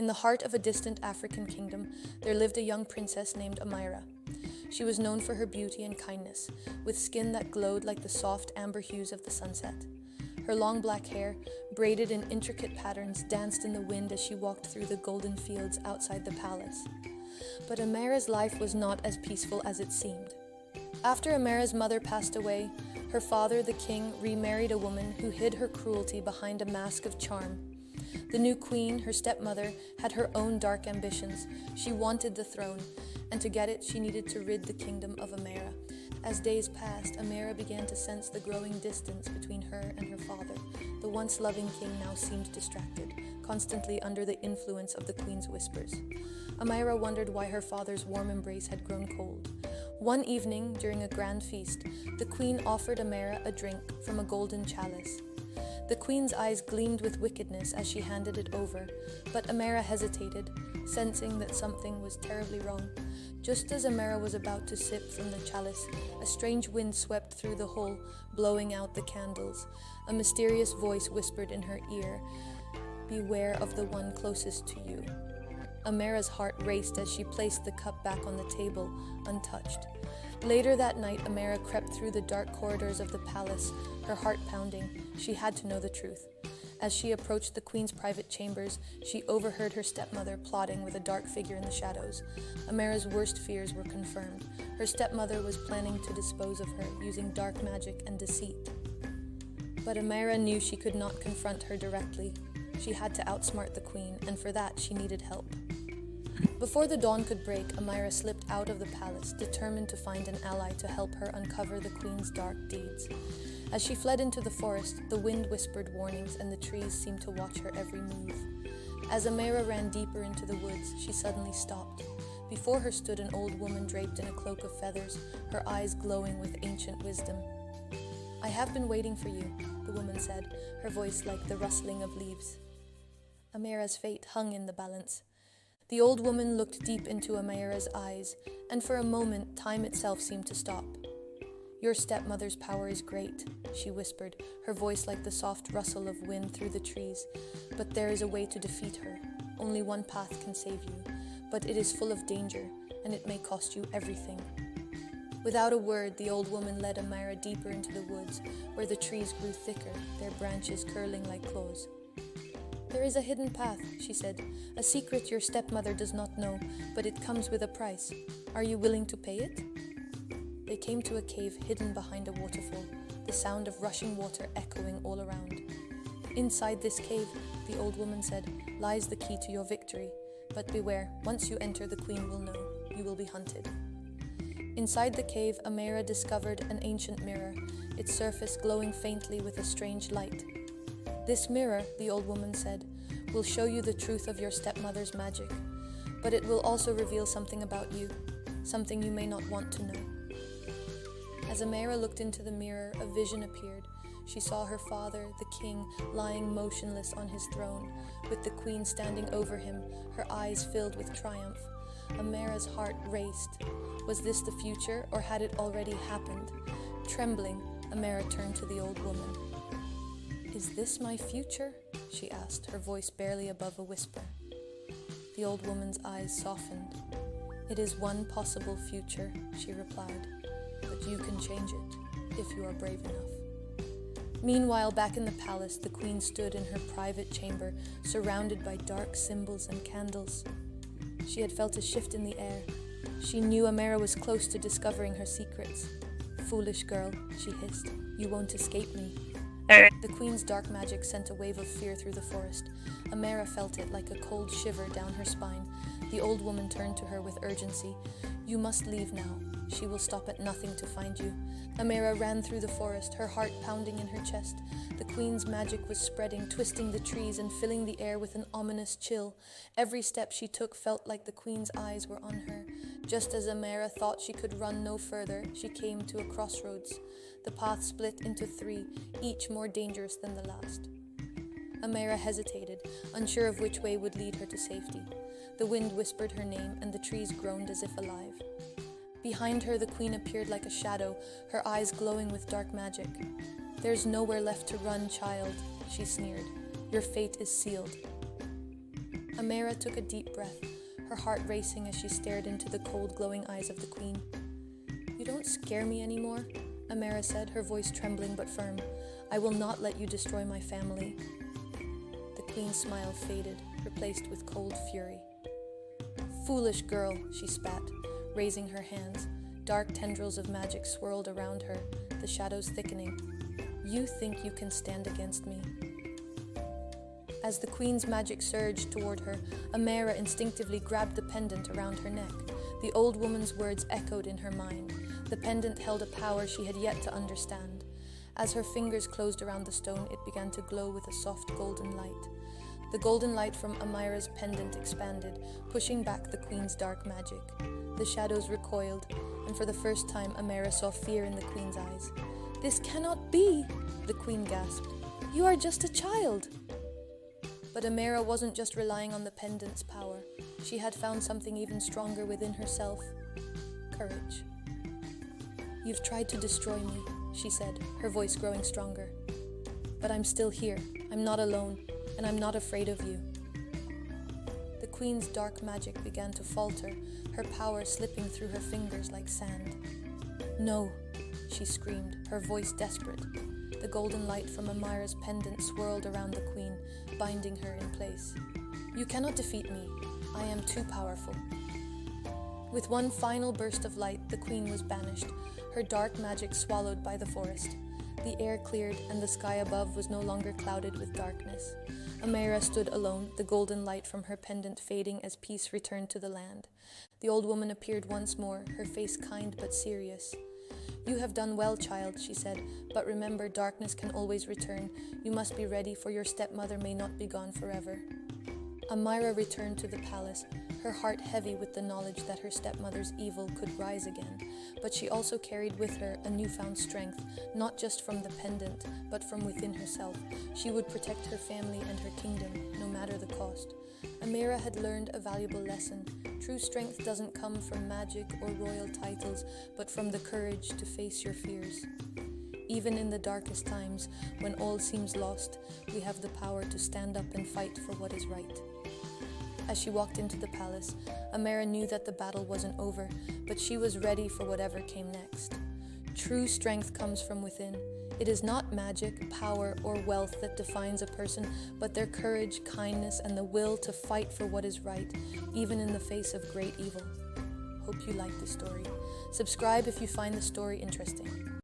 In the heart of a distant African kingdom, there lived a young princess named Amira. She was known for her beauty and kindness, with skin that glowed like the soft amber hues of the sunset. Her long black hair, braided in intricate patterns, danced in the wind as she walked through the golden fields outside the palace. But Amira's life was not as peaceful as it seemed. After Amira's mother passed away, her father, the king, remarried a woman who hid her cruelty behind a mask of charm. The new queen, her stepmother, had her own dark ambitions. She wanted the throne, and to get it, she needed to rid the kingdom of Amira. As days passed, Amira began to sense the growing distance between her and her father. The once loving king now seemed distracted, constantly under the influence of the queen's whispers. Amira wondered why her father's warm embrace had grown cold. One evening, during a grand feast, the queen offered Amira a drink from a golden chalice. The queen's eyes gleamed with wickedness as she handed it over, but Amira hesitated, sensing that something was terribly wrong. Just as Amira was about to sip from the chalice, a strange wind swept through the hall, blowing out the candles. A mysterious voice whispered in her ear, "Beware of the one closest to you." Amira's heart raced as she placed the cup back on the table, untouched. Later that night, Amira crept through the dark corridors of the palace, her heart pounding. She had to know the truth. As she approached the queen's private chambers, she overheard her stepmother plotting with a dark figure in the shadows. Amira's worst fears were confirmed. Her stepmother was planning to dispose of her using dark magic and deceit. But Amira knew she could not confront her directly. She had to outsmart the queen, and for that she needed help. Before the dawn could break, Amira slipped out of the palace, determined to find an ally to help her uncover the queen's dark deeds. As she fled into the forest, the wind whispered warnings and the trees seemed to watch her every move. As Amira ran deeper into the woods, she suddenly stopped. Before her stood an old woman draped in a cloak of feathers, her eyes glowing with ancient wisdom. "I have been waiting for you," the woman said, her voice like the rustling of leaves. Amira's fate hung in the balance. The old woman looked deep into Amira's eyes, and for a moment time itself seemed to stop. "Your stepmother's power is great," she whispered, her voice like the soft rustle of wind through the trees. "But there is a way to defeat her. Only one path can save you, but it is full of danger, and it may cost you everything." Without a word, the old woman led Amira deeper into the woods, where the trees grew thicker, their branches curling like claws. "There is a hidden path," she said, "a secret your stepmother does not know, but it comes with a price. Are you willing to pay it?" They came to a cave hidden behind a waterfall, the sound of rushing water echoing all around. "Inside this cave," the old woman said, "lies the key to your victory. But beware, once you enter, the queen will know. You will be hunted." Inside the cave, Amira discovered an ancient mirror, its surface glowing faintly with a strange light. "This mirror," the old woman said, "will show you the truth of your stepmother's magic, but it will also reveal something about you, something you may not want to know." As Amira looked into the mirror, a vision appeared. She saw her father, the king, lying motionless on his throne, with the queen standing over him, her eyes filled with triumph. Amira's heart raced. Was this the future, or had it already happened? Trembling, Amira turned to the old woman. "Is this my future?" she asked, her voice barely above a whisper. The old woman's eyes softened. "It is one possible future," she replied, "but you can change it, if you are brave enough." Meanwhile, back in the palace, the queen stood in her private chamber, surrounded by dark symbols and candles. She had felt a shift in the air. She knew Amira was close to discovering her secrets. "Foolish girl," she hissed, "you won't escape me." The queen's dark magic sent a wave of fear through the forest. Amira felt it like a cold shiver down her spine. The old woman turned to her with urgency. "You must leave now. She will stop at nothing to find you." Amira ran through the forest, her heart pounding in her chest. The queen's magic was spreading, twisting the trees and filling the air with an ominous chill. Every step she took felt like the queen's eyes were on her. Just as Amira thought she could run no further, she came to a crossroads. The path split into three, each more dangerous than the last. Amira hesitated, unsure of which way would lead her to safety. The wind whispered her name, and the trees groaned as if alive. Behind her, the queen appeared like a shadow, her eyes glowing with dark magic. "There's nowhere left to run, child," she sneered. "Your fate is sealed." Amira took a deep breath, her heart racing as she stared into the cold, glowing eyes of the queen. "You don't scare me anymore," Amira said, her voice trembling but firm. "I will not let you destroy my family." The queen's smile faded, replaced with cold fury. "Foolish girl," she spat, raising her hands. Dark tendrils of magic swirled around her, the shadows thickening. "You think you can stand against me?" As the queen's magic surged toward her, Amira instinctively grabbed the pendant around her neck. The old woman's words echoed in her mind. The pendant held a power she had yet to understand. As her fingers closed around the stone, it began to glow with a soft golden light. The golden light from Amira's pendant expanded, pushing back the queen's dark magic. The shadows recoiled, and for the first time Amira saw fear in the queen's eyes. "This cannot be," the queen gasped. "You are just a child." But Amira wasn't just relying on the pendant's power. She had found something even stronger within herself: courage. "You've tried to destroy me," she said, her voice growing stronger. "But I'm still here. I'm not alone, and I'm not afraid of you." The queen's dark magic began to falter, her power slipping through her fingers like sand. "No," she screamed, her voice desperate. The golden light from Amira's pendant swirled around the queen, binding her in place. "You cannot defeat me. I am too powerful." With one final burst of light, the queen was banished, her dark magic swallowed by the forest. The air cleared, and the sky above was no longer clouded with darkness. Amira stood alone, the golden light from her pendant fading as peace returned to the land. The old woman appeared once more, her face kind but serious. "You have done well, child," she said, "but remember, darkness can always return. You must be ready, for your stepmother may not be gone forever." Amira returned to the palace, her heart heavy with the knowledge that her stepmother's evil could rise again. But she also carried with her a newfound strength, not just from the pendant, but from within herself. She would protect her family and her kingdom, no matter the cost. Amira had learned a valuable lesson. True strength doesn't come from magic or royal titles, but from the courage to face your fears. Even in the darkest times, when all seems lost, we have the power to stand up and fight for what is right. As she walked into the palace, Amira knew that the battle wasn't over, but she was ready for whatever came next. True strength comes from within. It is not magic, power, or wealth that defines a person, but their courage, kindness, and the will to fight for what is right, even in the face of great evil. Hope you liked this story. Subscribe if you find the story interesting.